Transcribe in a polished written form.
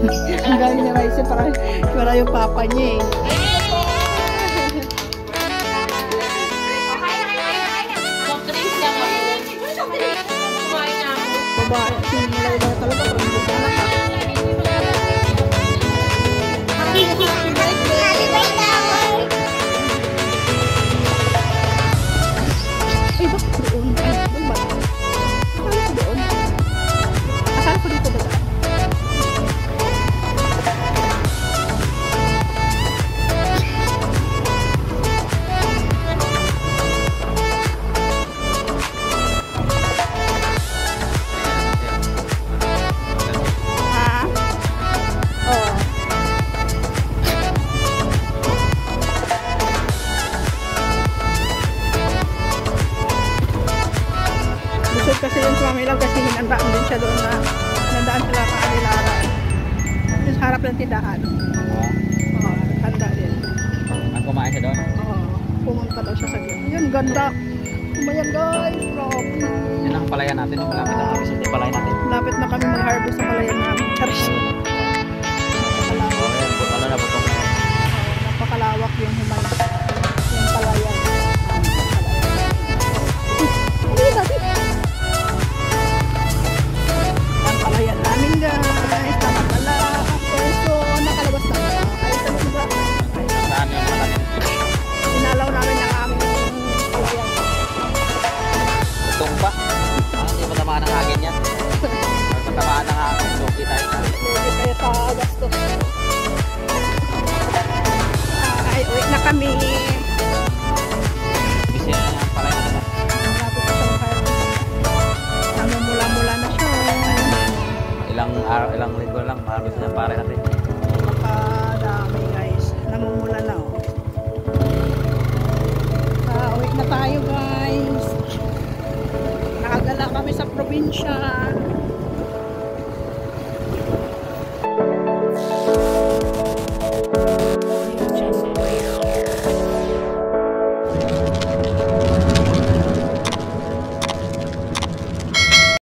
Ang galing niya Raisa, para yung papa niya eh. Babae, sinulay na talaga parang hindi ka anak. Ay, bakit doon? Ay, doon ba? Akala ko doon. Akala ko dito ba? Kasi yung Swamilaw kasi hinandaan din siya doon na nandaan sila sa Anilara. Yung harap ng tindahan. Oo, handa din. Ang kumain siya doon? Oo, pumunta daw siya sa gilid. Yun, ganda. Kumayan guys, grabe. Yan ang palayan natin. Malapit na kami sa palayan natin. Malapit na kami mag-harvest sa palayan namin. Charis. Napakalawak yung humay. Yung palayan. Ano yun natin? Palayan namin guys, namakala so nakalabas na kahit sa mga saan yung malaki inalaw namin ang aming palayan. Utong pa? Hindi mo tamaan ng hagin yan. Matamaan ng hagin, lugi tayo sa gasto. Ay, uwi na kami. Busy na yung palayan natin. Namumula-mula na siya. Ilang linggo lang, mahabis na yung pare natin. Napakadami guys. Namumula na oh. Uwi na tayo guys. Nakagala kami sa probinsya.